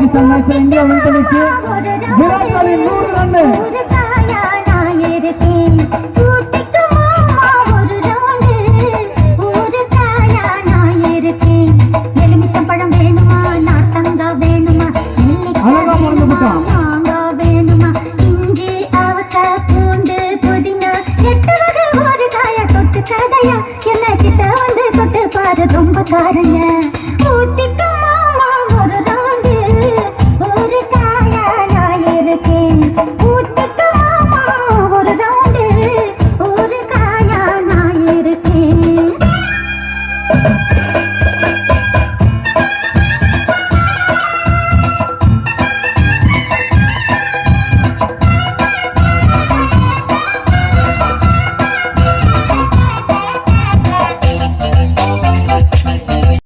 National match India win பண்ணிச்சு. Virat Kohli 100 run. அழகா மறந்து விட்டான். ரொம்ப காரங்க ஊத்திக்கு மாமா ஒரு ரவுண்டு ஒரு காயா நான் இருக்கேன் ஊத்திக்கு மாமா ஒரு ரவுண்டு ஒரு காயா நான் இருக்கேன்.